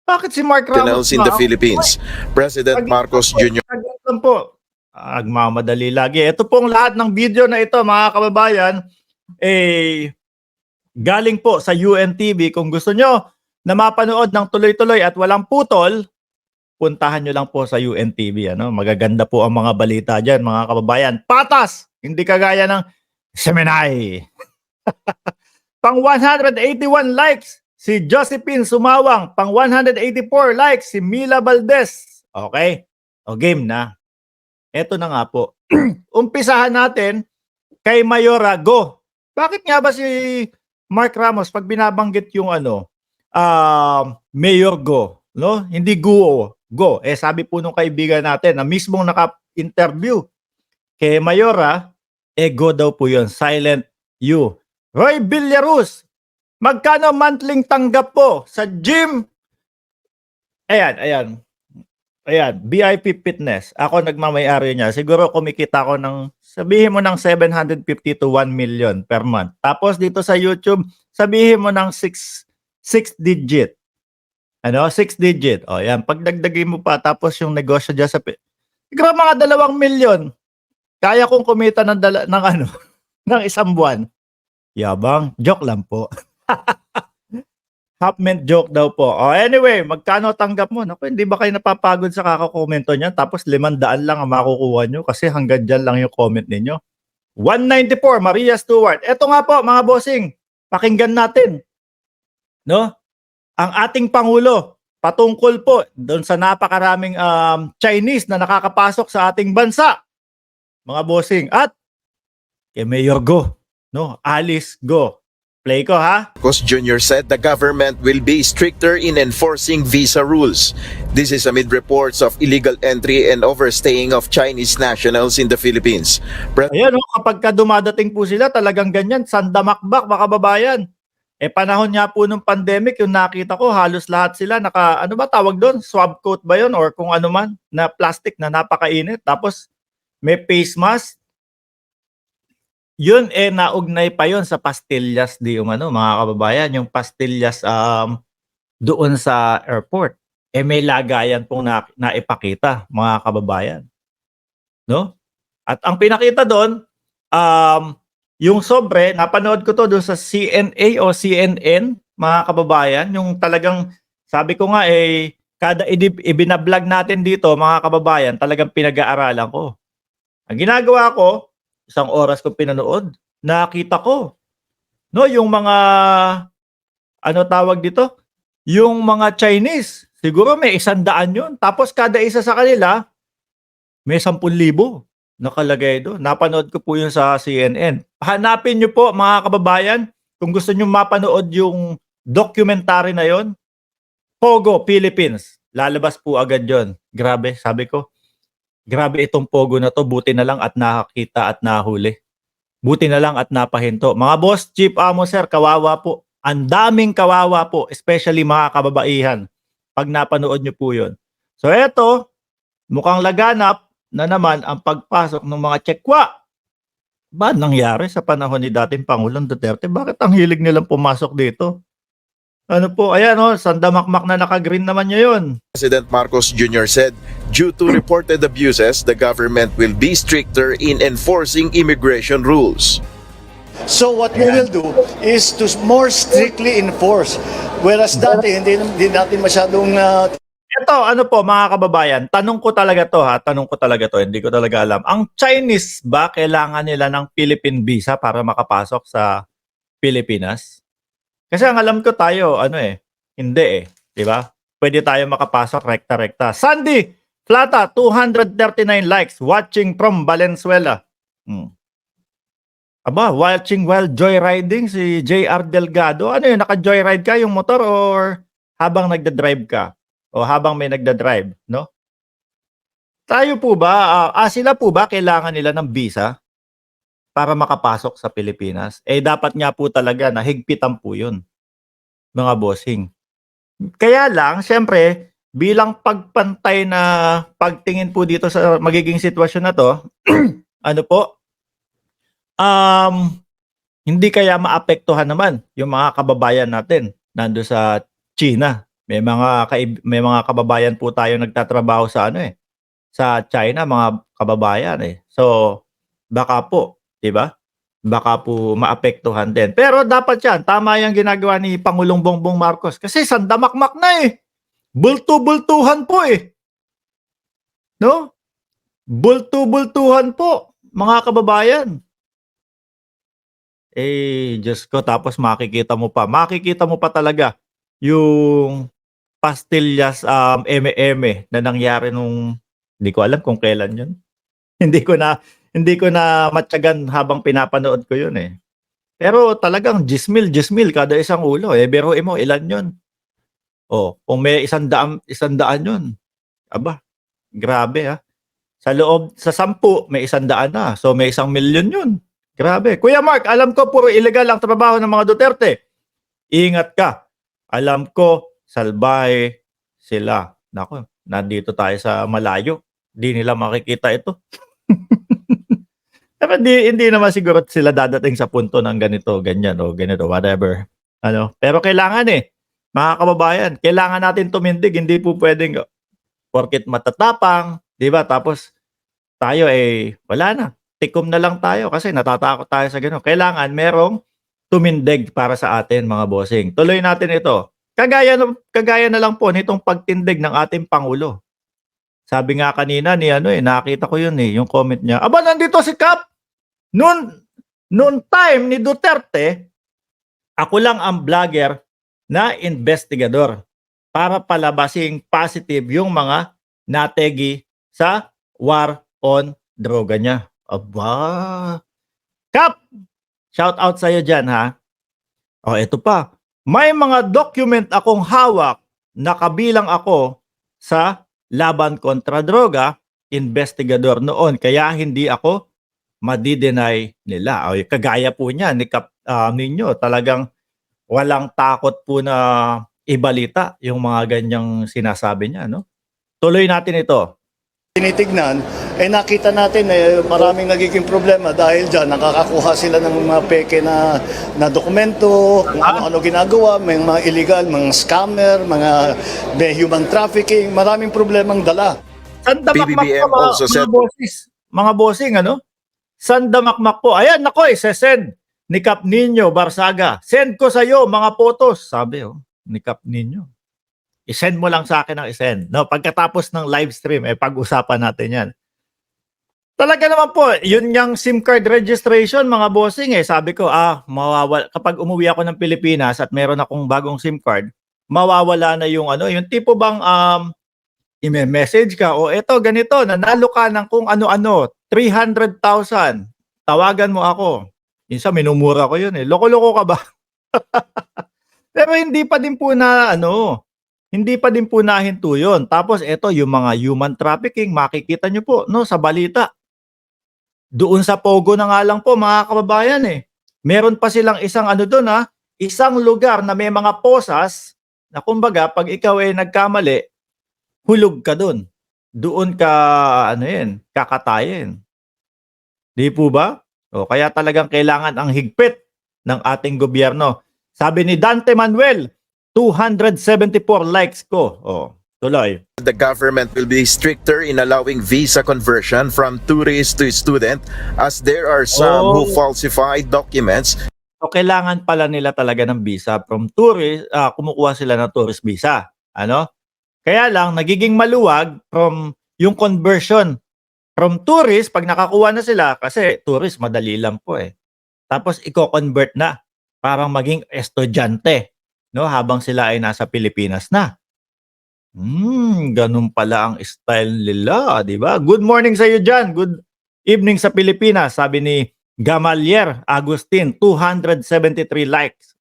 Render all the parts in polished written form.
Bakit si Mark Ramos Nationals in the Philippines. President Saglit Marcos Jr. lang po. Nagmamadali lagi. Ito pong lahat ng video na ito, mga kababayan, galing po sa UNTV. Kung gusto nyo na mapanood ng tuloy-tuloy at walang putol, puntahan nyo lang po sa UNTV. Magaganda po ang mga balita dyan, mga kababayan. Patas! Hindi kagaya ng Seminay. Pang 181 likes, si Josephine Sumawang. Pang 184 likes, si Mila Valdez. Okay? O game na. Eto na nga po. Umpisahan natin kay Mayora Go. Bakit nga ba si Mark Ramos pag binabanggit yung Mayor Go, no? Hindi Guo, Go. Sabi po nung kaibigan natin na mismong naka-interview kay Mayora, Go daw po yun. Silent U. Roy Villaruz, magkano monthly tanggap po sa gym? Ayan, VIP Fitness. Ako nagmamay-ari niya. Siguro kumikita ko ng, sabihin mo ng 750 to 1 million per month. Tapos dito sa YouTube, sabihin mo ng 6 digit. 6 digit. O yan, pagdagdagin mo pa, tapos yung negosyo dyan sa, siguro mga 2 million. Kaya kong kumita ng ng isang buwan. Yabang, joke lang po. Half-meant joke daw po. Anyway, magkano tanggap mo? Naku, hindi ba kayo napapagod sa kakakomento niyan? Tapos 500 lang ang makukuha nyo kasi hanggang dyan lang yung comment ninyo. 194, Maria Stewart. Ito nga po, mga bossing. Pakinggan natin. No? Ang ating Pangulo, patungkol po doon sa napakaraming Chinese na nakakapasok sa ating bansa. Mga bossing. At kay Mayor Go. No? Alice Go. Play ko ha. Marcos Jr. said the government will be stricter in enforcing visa rules. This is amid reports of illegal entry and overstaying of Chinese nationals in the Philippines. Ayan, kapag ka dumadating po sila, talagang ganyan, sandamakbak, mga kababayan. Panahon nga po nung pandemic, yung nakita ko, halos lahat sila naka, ano ba tawag doon? Swab coat ba yun? Or kung ano man, na plastic na napakainit. Tapos, may face mask. Yun, naugnay pa yun sa pastillas mga kababayan. Yung pastillas doon sa airport. May lagayan pong naipakita, mga kababayan. No? At ang pinakita doon, yung sobre, napanood ko to doon sa CNA o CNN, mga kababayan, yung talagang, sabi ko nga kada ibinablog natin dito, mga kababayan, talagang pinag-aaralan ko. Ang ginagawa ko, isang oras ko pinanood, nakita ko, no, yung mga, tawag dito? Yung mga Chinese, siguro may 100 yun. Tapos kada isa sa kanila, may 10,000 nakalagay doon. Napanood ko po yun sa CNN. Hanapin nyo po, mga kababayan, kung gusto nyo mapanood yung documentary na yon, Pogo, Philippines. Lalabas po agad yon. Grabe, sabi ko. Grabe itong Pogo na to. Buti na lang at nakakita at nahuli. Buti na lang at napahinto. Mga boss, chief amo sir, kawawa po. Ang daming kawawa po, especially mga kababaihan. Pag napanood nyo po yun. So eto, mukhang laganap na naman ang pagpasok ng mga Tsekwa. Ba nangyari sa panahon ni dating Pangulong Duterte? Bakit ang hilig nilang pumasok dito? Ano po, ayan sandamakmak na naka-green naman niya yun. President Marcos Jr. said, due to reported abuses, the government will be stricter in enforcing immigration rules. So what we will do is to more strictly enforce. Whereas dati, hindi natin masyadong Ito, mga kababayan, tanong ko talaga to, hindi ko talaga alam. Ang Chinese ba kailangan nila ng Philippine visa para makapasok sa Pilipinas? Kasi ang alam ko tayo, hindi di ba? Pwede tayo makapasok rekta-rekta. Sandy Plata, 239 likes, watching from Valenzuela. Aba, watching while joyriding, si JR Delgado. Ano yun, naka-joyride ka yung motor or habang nagda-drive ka? O habang may nagda-drive, no? Tayo po ba, sila po ba kailangan nila ng visa para makapasok sa Pilipinas? Dapat nga po talaga na higpitan po yun, mga bossing. Kaya lang, syempre, bilang pagpantay na pagtingin po dito sa magiging sitwasyon na to, hindi kaya maapektuhan naman yung mga kababayan natin nando sa China. May mga kababayan po tayo nagtatrabaho sa ano eh, sa China, mga kababayan eh. So baka po, 'di ba? Baka po maapektuhan din. Pero dapat 'yan, tama 'yang ginagawa ni Pangulong Bongbong Marcos kasi sandamakmak na eh. Bultu-bultuhan po eh. No? Bultu-bultuhan po, mga kababayan. Eh, Diyos ko, tapos makikita mo pa talaga yung pastillas eme-eme na nangyari nung hindi ko alam kung kailan yun. Hindi ko na matyagan habang pinapanood ko yun eh. Pero talagang gismil kada isang ulo eh. Biruin mo ilan yun. Oh, kung may 100 yun. Aba, grabe ah. Sa 10 may 100 na. So may 1,000,000 yun. Grabe. Kuya Mark, alam ko puro illegal ang trabaho ng mga Duterte. Ingat ka. Alam ko salbahe sila. Nako, nandito tayo sa malayo. Di nila makikita ito. Pero hindi naman siguro sila dadating sa punto ng ganito, ganyan o ganito, whatever. Ano? Pero kailangan eh, mga kababayan, kailangan natin tumindig. Hindi po pwedeng porket matatapang, di ba? Tapos tayo eh, wala na. Tikom na lang tayo kasi natatakot tayo sa gano'n. Kailangan merong tumindig para sa atin mga bossing. Tuloy natin ito. Kagaya na lang po nitong pagtindig ng ating Pangulo. Sabi nga kanina ni nakita ko yun eh, yung comment niya. Aba, nandito si Kap. Noon time ni Duterte, ako lang ang vlogger na investigador para palabasing positive yung mga nategi sa war on droga niya. Aba. Kap, shout out sa'yo dyan ha. O, ito pa. May mga document akong hawak na kabilang ako sa laban kontra droga, investigador noon. Kaya hindi ako madi-deny nila. O, kagaya po niya ni Kap ninyo. Talagang walang takot po na ibalita yung mga ganyang sinasabi niya. No? Tuloy natin ito. Tinitignan, nakita natin maraming nagiging problema dahil dyan nakakakuha sila ng mga peke na dokumento, kung ano-ano ginagawa, may mga illegal, mga scammer, may human trafficking, maraming problemang dala. Sandamakmak PBBM po also said- mga bossing, ano? Sandamakmak po. Ayan, nako, send ni Kap Nino Barsaga. Send ko sa iyo mga photos, sabi ni Kap Nino. I-send mo lang sa akin ang i-send. No, pagkatapos ng live stream, pag-usapan natin yan. Talaga naman po, yun yung SIM card registration, mga bossing Sabi ko, mawawala. Kapag umuwi ako ng Pilipinas at meron akong bagong SIM card, mawawala na yung yung tipo bang i-message ka, eto ganito, nanalo ka ng kung ano-ano, 300,000, tawagan mo ako. Minsan minumura ko yun Loko-loko ka ba? Pero hindi pa din po nahinto yun. Tapos ito, yung mga human trafficking, makikita nyo po sa balita. Doon sa Pogo na nga lang po, mga kababayan Meron pa silang isang doon isang lugar na may mga posas na kumbaga, pag ikaw nagkamali, hulog ka doon. Doon ka, kakatayin. Di po ba? Kaya talagang kailangan ang higpit ng ating gobyerno. Sabi ni Dante Manuel, 274 likes ko. Tuloy. The government will be stricter in allowing visa conversion from tourist to student as there are some who falsify documents. So kailangan pala nila talaga ng visa from tourist, kumukuha sila ng tourist visa. Kaya lang nagiging maluwag from yung conversion from tourist pag nakakuha na sila kasi tourist madali lang po Tapos i-convert na parang maging estudyante habang sila ay nasa Pilipinas na. Ganun pala ang style nila, di ba? Good morning sa iyo dyan. Good evening sa Pilipinas, sabi ni Gamalier Agustin, 273 likes.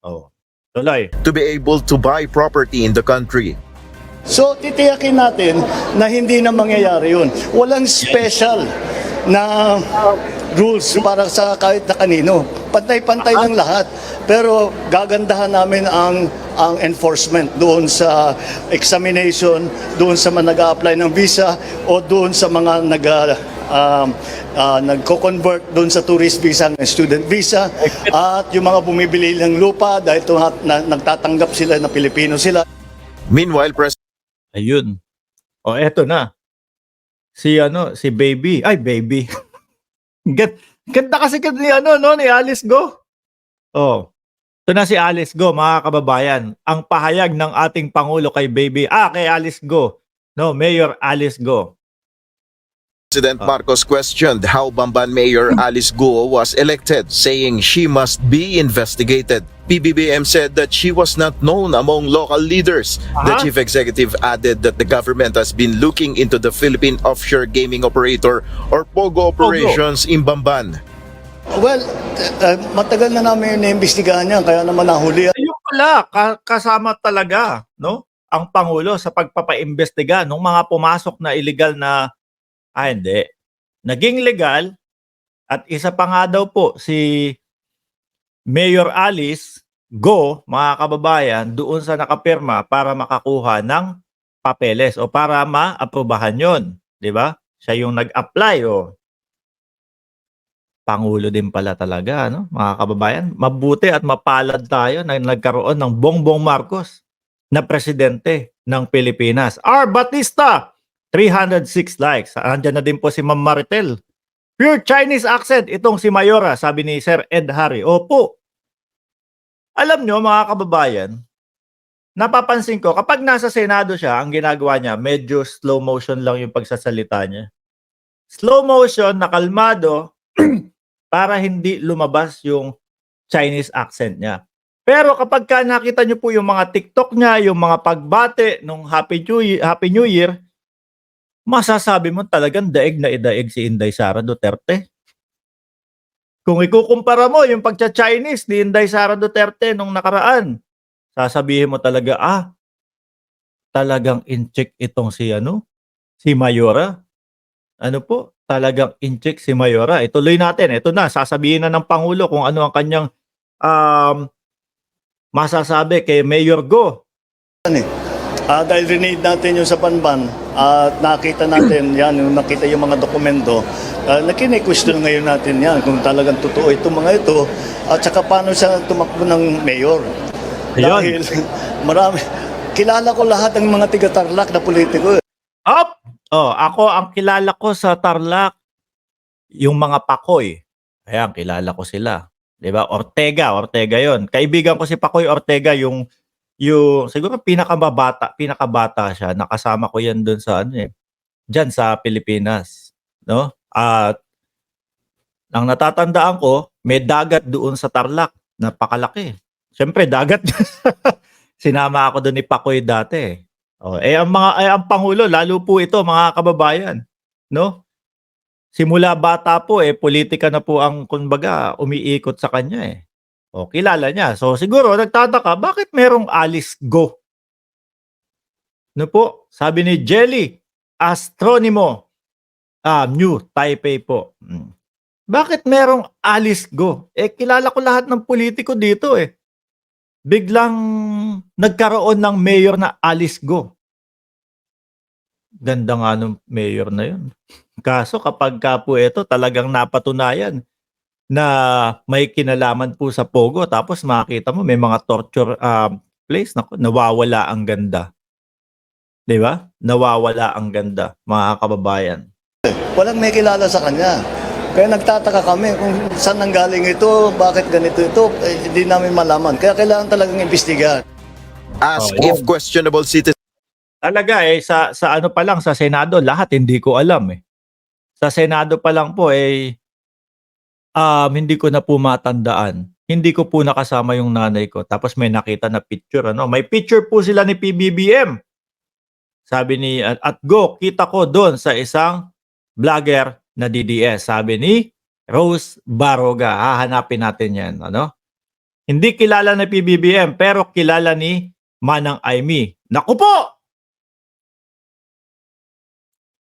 Tuloy. To be able to buy property in the country. So, titiyakin natin na hindi na mangyayari yun. Walang special na rules para sa kahit na kanino. Pantay-pantay ng lahat. Pero gagandahan namin ang enforcement doon sa examination, doon sa mga nag-a-apply ng visa o doon sa mga nagko-convert doon sa tourist visa ng student visa at yung mga bumibili ng lupa dahil nagtatanggap sila na Pilipino sila. Meanwhile, Ayun. O eto na. Si Baby. Ay, Baby. Ganda kasi ni ni Alice Go. Oh. Ito na si Alice Go, mga kababayan. Ang pahayag ng ating Pangulo kay Baby. Kay Alice Go. No, Mayor Alice Go. President Marcos questioned how Bamban Mayor Alice Guo was elected, saying she must be investigated. PBBM said that she was not known among local leaders. The chief executive added that the government has been looking into the Philippine offshore gaming operator or POGO operations in Bamban. Well, matagal na namin iniimbestigahan yan, kaya naman nahuli. Ayun pala, kasama talaga, no? Ang Pangulo sa pagpapaimbestiga ng mga pumasok na illegal na hindi. Naging legal at isa pa nga daw po si Mayor Alice Go, mga kababayan, doon sa nakapirma para makakuha ng papeles o para maaprubahan yon, di ba? Siya yung nag-apply Pangulo din pala talaga, no? Mga kababayan, mabuti at mapalad tayo na nagkaroon ng Bongbong Marcos na presidente ng Pilipinas. R. Batista, 306 likes. Andiyan na din po si Ma'am Maritel. Pure Chinese accent itong si Mayora, sabi ni Sir Ed Harry. Opo. Alam nyo, mga kababayan, napapansin ko, kapag nasa Senado siya, ang ginagawa niya, medyo slow motion lang yung pagsasalita niya. Slow motion, nakalmado, para hindi lumabas yung Chinese accent niya. Pero kapag nakita nyo po yung mga TikTok niya, yung mga pagbate nung Happy New Year, masasabi mo talagang daig na idaig si Inday Sara Duterte. Kung ikukumpara mo yung pagcha-Chinese ni Inday Sara Duterte nung nakaraan, sasabihin mo talaga, talagang in-check itong si Mayora. Ano po? Talagang in-check si Mayora. Ituloy natin. Ito na, sasabihin na ng Pangulo kung ano ang kanyang masasabi kay Mayor Go. Dahil rinid natin yung sa Banban at nakita natin yan, yung nakita yung mga dokumento, nakine-question ngayon natin yan kung talagang totoo itong mga ito at saka paano siya tumakbo ng mayor. Ayun. Dahil marami, kilala ko lahat ng mga tiga-Tarlac na politiko. Ako ang kilala ko sa Tarlac, yung mga Pakoy. Ayan, kilala ko sila. 'Di ba? Ortega 'yon. Kaibigan ko si Pakoy Ortega, yung siguro pinakabata siya. Nakasama ko 'yan doon sa diyan sa Pilipinas, no? At ang natatandaan ko, may dagat doon sa Tarlac, napakalaki. Siyempre dagat. Sinama ako doon ni Pakoy dati. Ang Pangulo, lalo po ito, mga kababayan, no? Simula bata po politika na po ang kumbaga umiikot sa kanya kilala niya. So siguro nagtataka, bakit merong Alice Go? No po, sabi ni Jelly Astronimo, New Taipei po. Bakit merong Alice Go? Kilala ko lahat ng politiko dito Biglang nagkaroon ng mayor na Alice Go. Ganda nga nung mayor na yun. Kaso kapag po ito talagang napatunayan na may kinalaman po sa Pogo, tapos makita mo may mga torture place, nawawala ang ganda. 'Di ba? Nawawala ang ganda, mga kababayan. Walang may kilala sa kanya. Kaya nagtataka kami kung saan nanggaling ito, bakit ganito ito, hindi namin malaman. Kaya kailangan talagang imbestigahan. Ask if questionable citizens Talaga sa ano pa lang, sa Senado, lahat hindi ko alam Sa Senado pa lang po hindi ko na po matandaan. Hindi ko po nakasama yung nanay ko. Tapos may nakita na picture, May picture po sila ni PBBM. Sabi ni at Go, kita ko doon sa isang vlogger na DDS. Sabi ni Rose Baroga. Hahanapin natin yan, Hindi kilala ni PBBM, pero kilala ni Manang Aimee. Naku po!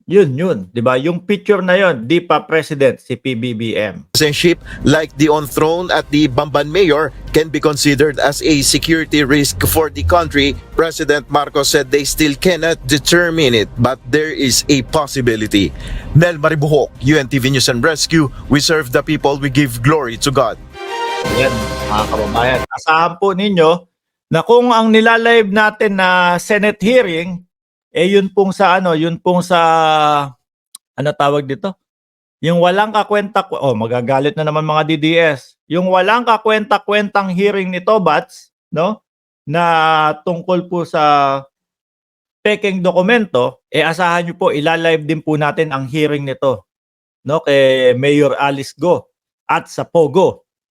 Yun. 'Di ba? Yung picture na yun, di pa president si PBBM. citizenship like the on throne at the Bamban mayor can be considered as a security risk for the country. President Marcos said they still cannot determine it, but there is a possibility. Nel Maribuhok, UNTV News and Rescue. We serve the people, we give glory to God. Yan, mga kababayan. Asahan po ninyo na kung ang nilalive natin na Senate hearing, yun pong sa ano tawag dito? Yung walang kakwenta, magagalit na naman mga DDS. Yung walang kakwenta-kwentang hearing ni Tobats, no? Na tungkol po sa peking dokumento, asahan nyo po, ilalive din po natin ang hearing nito, no? Kay Mayor Alice Go at sa Pogo.